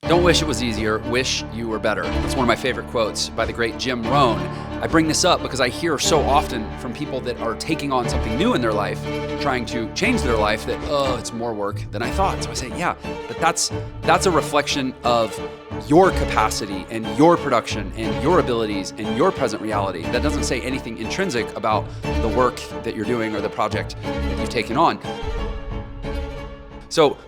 Don't wish it was easier, wish you were better. That's one of my favorite quotes by the great Jim Rohn. I bring this up because I hear so often from people that are taking on something new in their life, trying to change their life, that, it's more work than I thought. So I say, yeah, but that's a reflection of your capacity and your production and your abilities and your present reality. That doesn't say anything intrinsic about the work that you're doing or the project that you've taken on. So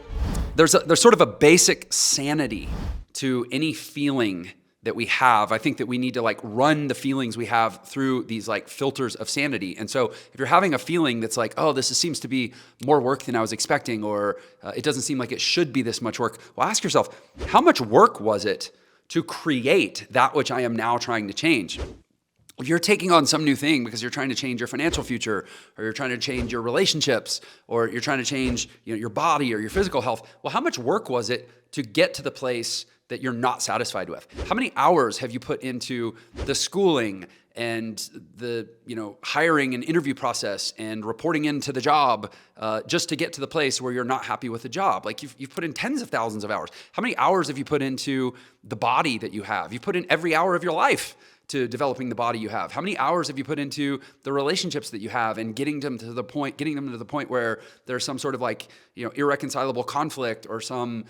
there's sort of a basic sanity to any feeling that we have. I think that we need to run the feelings we have through these filters of sanity. And so if you're having a feeling that's this seems to be more work than I was expecting, or it doesn't seem like it should be this much work, well, ask yourself, how much work was it to create that which I am now trying to change? If you're taking on some new thing because you're trying to change your financial future, or you're trying to change your relationships, or you're trying to change your body or your physical health, well, how much work was it to get to the place that you're not satisfied with? How many hours have you put into the schooling and the hiring and interview process and reporting into the job just to get to the place where you're not happy with the job? You've put in tens of thousands of hours. How many hours have you put into the body that you have? You've put in every hour of your life to developing the body you have. How many hours have you put into the relationships that you have and getting them to the point where there's some sort of irreconcilable conflict or some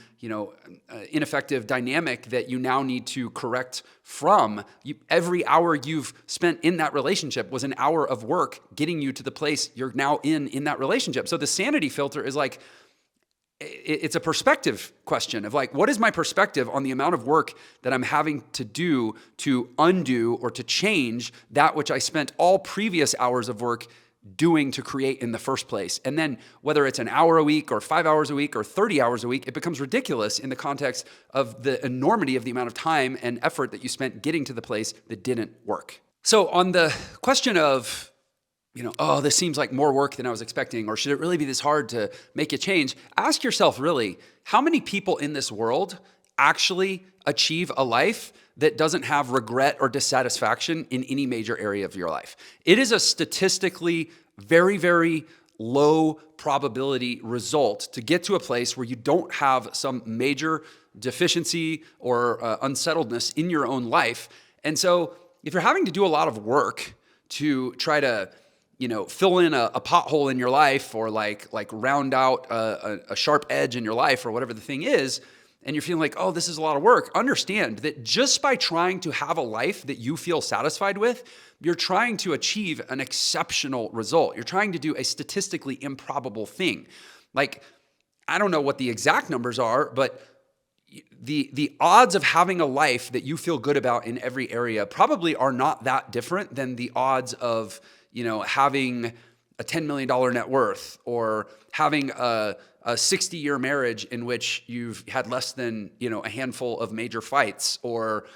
ineffective dynamic that you now need to correct from? Every hour you've spent in that relationship was an hour of work getting you to the place you're now in that relationship. So the sanity filter is it's a perspective question of what is my perspective on the amount of work that I'm having to do to undo or to change that which I spent all previous hours of work doing to create in the first place. And then whether it's an hour a week or 5 hours a week or 30 hours a week, it becomes ridiculous in the context of the enormity of the amount of time and effort that you spent getting to the place that didn't work. So on the question of this seems like more work than I was expecting, or should it really be this hard to make a change? Ask yourself, really, how many people in this world actually achieve a life that doesn't have regret or dissatisfaction in any major area of your life? It is a statistically very, very low probability result to get to a place where you don't have some major deficiency or unsettledness in your own life. And so if you're having to do a lot of work to try to fill in a pothole in your life, or round out a sharp edge in your life, or whatever the thing is, and you're feeling this is a lot of work, understand that just by trying to have a life that you feel satisfied with, you're trying to achieve an exceptional result. You're trying to do a statistically improbable thing. I don't know what the exact numbers are, but the odds of having a life that you feel good about in every area probably are not that different than the odds of having a $10 million net worth, or having a 60-year marriage in which you've had less than, a handful of major fights, or,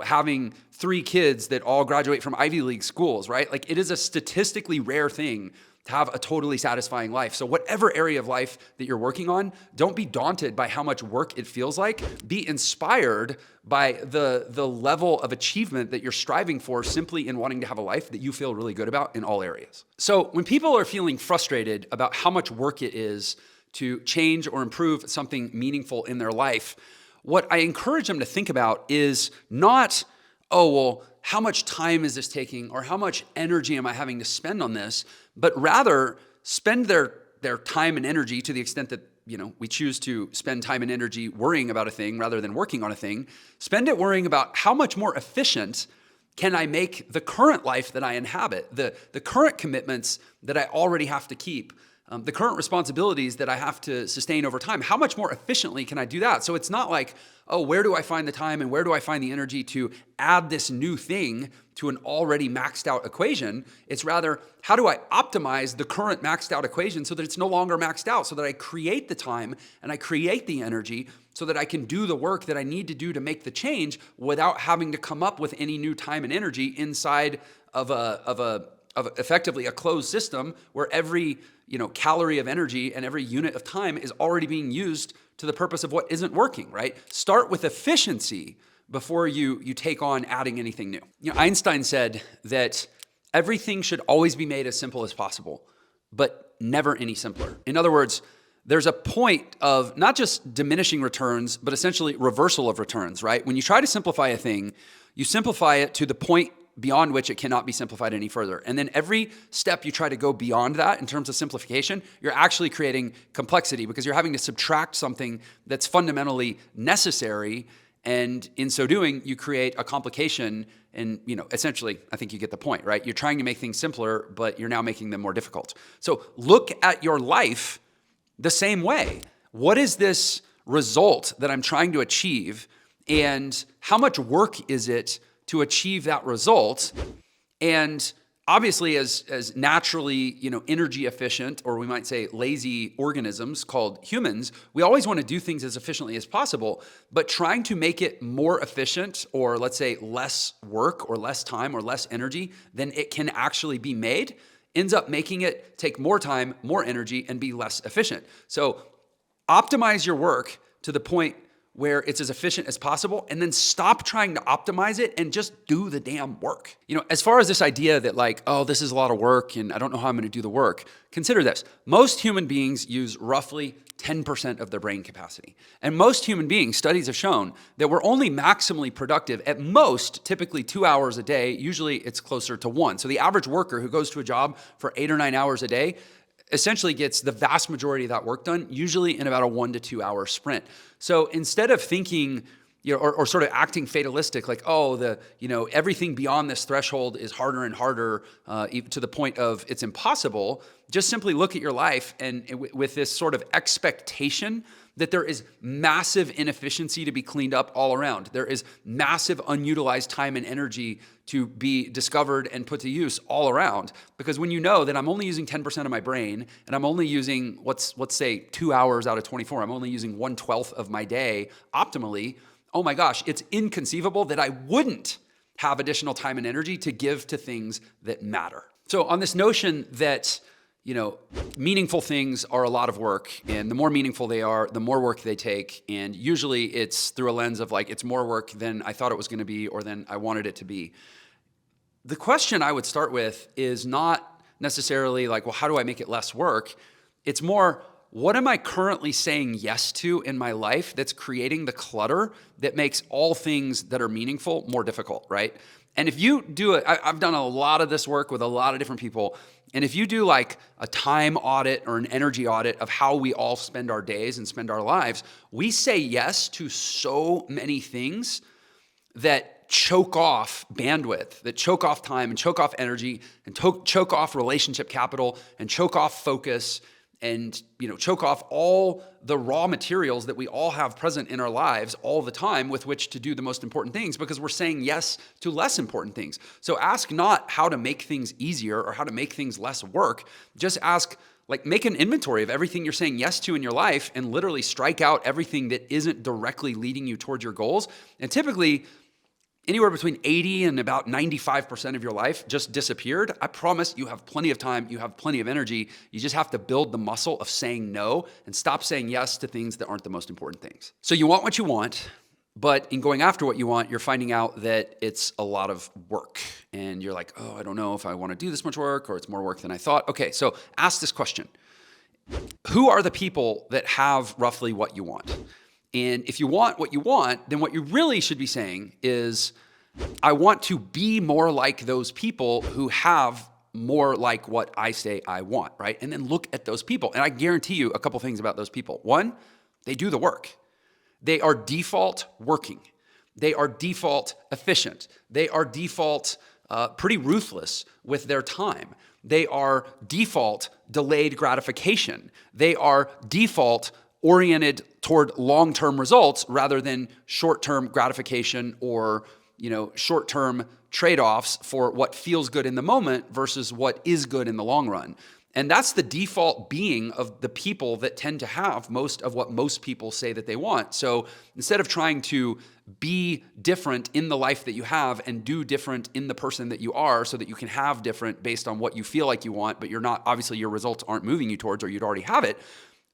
having 3 kids that all graduate from Ivy League schools, right? It is a statistically rare thing to have a totally satisfying life. So whatever area of life that you're working on, don't be daunted by how much work it feels like. Be inspired by the level of achievement that you're striving for simply in wanting to have a life that you feel really good about in all areas. So when people are feeling frustrated about how much work it is to change or improve something meaningful in their life, what I encourage them to think about is not, how much time is this taking, or how much energy am I having to spend on this, but rather spend their time and energy, to the extent that we choose to spend time and energy worrying about a thing rather than working on a thing, spend it worrying about how much more efficient can I make the current life that I inhabit, the current commitments that I already have to keep, the current responsibilities that I have to sustain over time. How much more efficiently can I do that? So it's not where do I find the time and where do I find the energy to add this new thing to an already maxed out equation? It's rather, how do I optimize the current maxed out equation so that it's no longer maxed out, so that I create the time and I create the energy so that I can do the work that I need to do to make the change without having to come up with any new time and energy inside of effectively a closed system where every calorie of energy and every unit of time is already being used to the purpose of what isn't working, right? Start with efficiency before you take on adding anything new. Einstein said that everything should always be made as simple as possible, but never any simpler. In other words, there's a point of not just diminishing returns, but essentially reversal of returns, right? When you try to simplify a thing, you simplify it to the point beyond which it cannot be simplified any further. And then every step you try to go beyond that in terms of simplification, you're actually creating complexity because you're having to subtract something that's fundamentally necessary. And in so doing, you create a complication. And, essentially, I think you get the point, right? You're trying to make things simpler, but you're now making them more difficult. So look at your life the same way. What is this result that I'm trying to achieve? And how much work is it to achieve that result? And obviously, as naturally, energy efficient, or we might say lazy organisms called humans, we always want to do things as efficiently as possible, but trying to make it more efficient, or let's say less work or less time or less energy than it can actually be made, ends up making it take more time, more energy, and be less efficient. So optimize your work to the point where it's as efficient as possible, and then stop trying to optimize it and just do the damn work. As far as this idea that this is a lot of work and I don't know how I'm going to do the work, consider this. Most human beings use roughly 10% of their brain capacity. And most human beings, studies have shown that we're only maximally productive at most, typically 2 hours a day. Usually it's closer to 1. So the average worker who goes to a job for 8 or 9 hours a day essentially gets the vast majority of that work done, usually in about a 1 to 2 hour sprint. So instead of thinking, or sort of acting fatalistic, like, everything beyond this threshold is harder and harder, even to the point of it's impossible, just simply look at your life and with this sort of expectation that there is massive inefficiency to be cleaned up all around. There is massive unutilized time and energy to be discovered and put to use all around. Because when you know that I'm only using 10% of my brain and I'm only using, let's say 2 hours out of 24, I'm only using 1/12 of my day optimally, oh my gosh, it's inconceivable that I wouldn't have additional time and energy to give to things that matter. So on this notion that meaningful things are a lot of work, and the more meaningful they are, the more work they take. And usually it's through a lens of it's more work than I thought it was going to be or than I wanted it to be. The question I would start with is not necessarily how do I make it less work? It's more, what am I currently saying yes to in my life that's creating the clutter that makes all things that are meaningful more difficult, right? And if you do it, I've done a lot of this work with a lot of different people. And if you do a time audit or an energy audit of how we all spend our days and spend our lives, we say yes to so many things that choke off bandwidth, that choke off time and choke off energy and choke off relationship capital and choke off focus and choke off all the raw materials that we all have present in our lives all the time with which to do the most important things, because we're saying yes to less important things. So ask not how to make things easier or how to make things less work. Just ask, make an inventory of everything you're saying yes to in your life and literally strike out everything that isn't directly leading you towards your goals. And typically, anywhere between 80 and about 95% of your life just disappeared. I promise you have plenty of time, you have plenty of energy. You just have to build the muscle of saying no and stop saying yes to things that aren't the most important things. So you want what you want, but in going after what you want, you're finding out that it's a lot of work. And you're like, I don't know if I want to do this much work, or it's more work than I thought. Okay, so ask this question. Who are the people that have roughly what you want? And if you want what you want, then what you really should be saying is, I want to be more like those people who have more like what I say I want, right? And then look at those people. And I guarantee you a couple things about those people. One, they do the work. They are default working. They are default efficient. They are default pretty ruthless with their time. They are default delayed gratification. They are default oriented toward long-term results rather than short-term gratification or, short-term trade-offs for what feels good in the moment versus what is good in the long run. And that's the default being of the people that tend to have most of what most people say that they want. So instead of trying to be different in the life that you have and do different in the person that you are so that you can have different based on what you feel like you want, but you're not, obviously your results aren't moving you towards, or you'd already have it.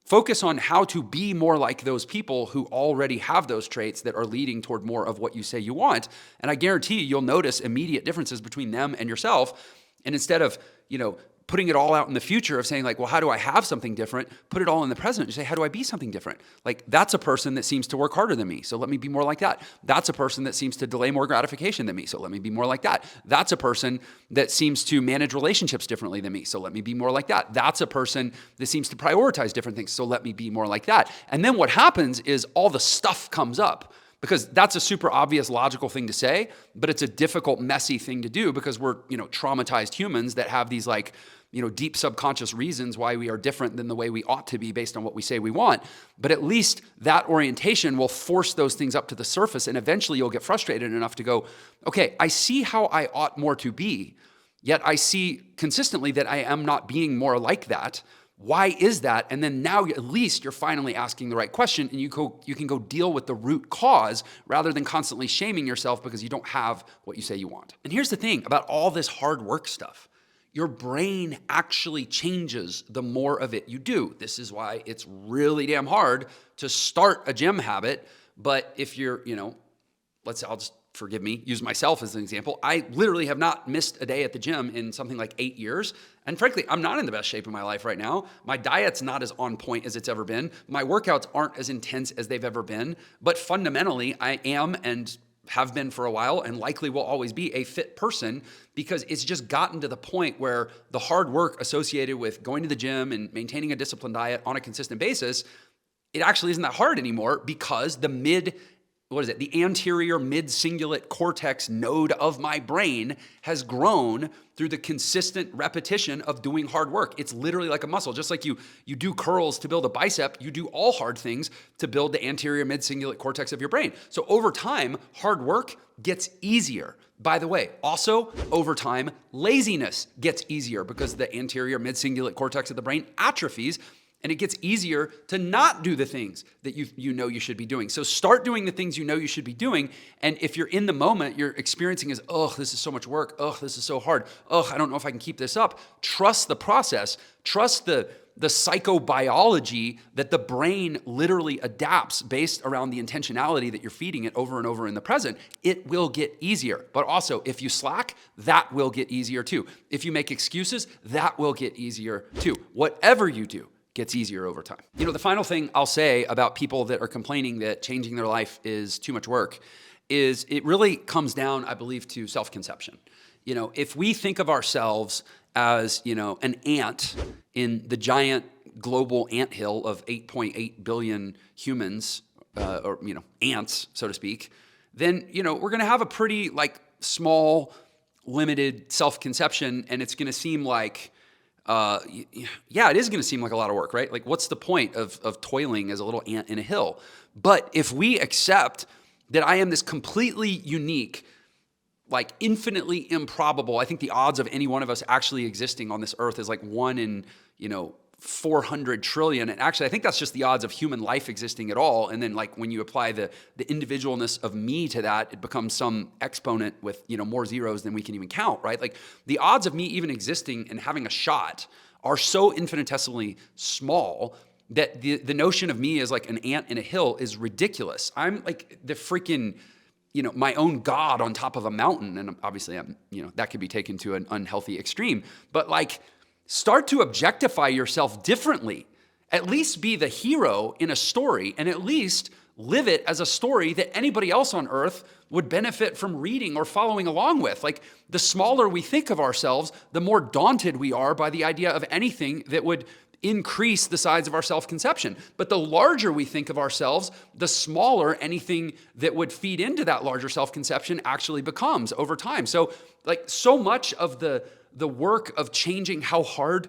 Focus on how to be more like those people who already have those traits that are leading toward more of what you say you want. And I guarantee you'll notice immediate differences between them and yourself. And instead of, putting it all out in the future of saying like, well, how do I have something different? Put it all in the present and say, how do I be something different? Like, that's a person that seems to work harder than me, so let me be more like that. That's a person that seems to delay more gratification than me, so let me be more like that. That's a person that seems to manage relationships differently than me, so let me be more like that. That's a person that seems to prioritize different things, so let me be more like that. And then what happens is all the stuff comes up. Because that's a super obvious, logical thing to say, but it's a difficult, messy thing to do because we're, traumatized humans that have these like, deep subconscious reasons why we are different than the way we ought to be based on what we say we want. But at least that orientation will force those things up to the surface, and eventually you'll get frustrated enough to go, okay, I see how I ought more to be, yet I see consistently that I am not being more like that. Why is that? And then now at least you're finally asking the right question, and you can go deal with the root cause rather than constantly shaming yourself because you don't have what you say you want. And here's the thing about all this hard work stuff. Your brain actually changes the more of it you do. This is why it's really damn hard to start a gym habit. But if you're, I'll just forgive me, use myself as an example. I literally have not missed a day at the gym in something like 8 years. And frankly, I'm not in the best shape of my life right now. My diet's not as on point as it's ever been. My workouts aren't as intense as they've ever been. But fundamentally, I am and have been for a while and likely will always be a fit person because it's just gotten to the point where the hard work associated with going to the gym and maintaining a disciplined diet on a consistent basis, it actually isn't that hard anymore because the anterior mid-cingulate cortex node of my brain has grown through the consistent repetition of doing hard work. It's literally like a muscle. Just like you do curls to build a bicep, you do all hard things to build the anterior mid-cingulate cortex of your brain. So over time, hard work gets easier. By the way, also over time, laziness gets easier because the anterior mid-cingulate cortex of the brain atrophies. And it gets easier to not do the things that you know you should be doing. So start doing the things you know you should be doing. And if you're in the moment, you're experiencing as, this is so much work. This is so hard. I don't know if I can keep this up. Trust the process. Trust the psychobiology that the brain literally adapts based around the intentionality that you're feeding it over and over in the present. It will get easier. But also, if you slack, that will get easier too. If you make excuses, that will get easier too. Whatever you do gets easier over time. The final thing I'll say about people that are complaining that changing their life is too much work is it really comes down, I believe, to self-conception. If we think of ourselves as, an ant in the giant global anthill of 8.8 billion humans, or ants, so to speak, then, we're going to have a pretty small, limited self-conception, and it's going to seem like it is going to seem like a lot of work, right? Like, what's the point of toiling as a little ant in a hill? But if we accept that I am this completely unique, infinitely improbable, I think the odds of any one of us actually existing on this earth is 1 in, 400 trillion. And actually, I think that's just the odds of human life existing at all. And then when you apply the individualness of me to that, it becomes some exponent with, more zeros than we can even count, right? The odds of me even existing and having a shot are so infinitesimally small that the notion of me as an ant in a hill is ridiculous. I'm the freaking, my own God on top of a mountain. And obviously that could be taken to an unhealthy extreme, but start to objectify yourself differently. At least be the hero in a story, and at least live it as a story that anybody else on earth would benefit from reading or following along with. The smaller we think of ourselves, the more daunted we are by the idea of anything that would increase the size of our self-conception. But the larger we think of ourselves, the smaller anything that would feed into that larger self-conception actually becomes over time. So so much of the work of changing how hard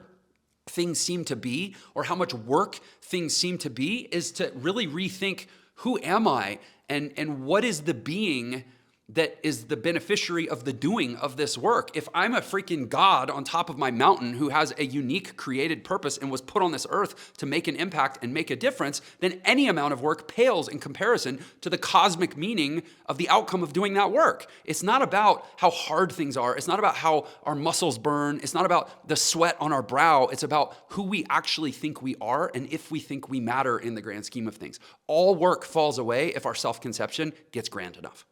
things seem to be or how much work things seem to be is to really rethink, who am I and what is the being that is the beneficiary of the doing of this work? If I'm a freaking God on top of my mountain who has a unique created purpose and was put on this earth to make an impact and make a difference, then any amount of work pales in comparison to the cosmic meaning of the outcome of doing that work. It's not about how hard things are. It's not about how our muscles burn. It's not about the sweat on our brow. It's about who we actually think we are and if we think we matter in the grand scheme of things. All work falls away if our self-conception gets grand enough.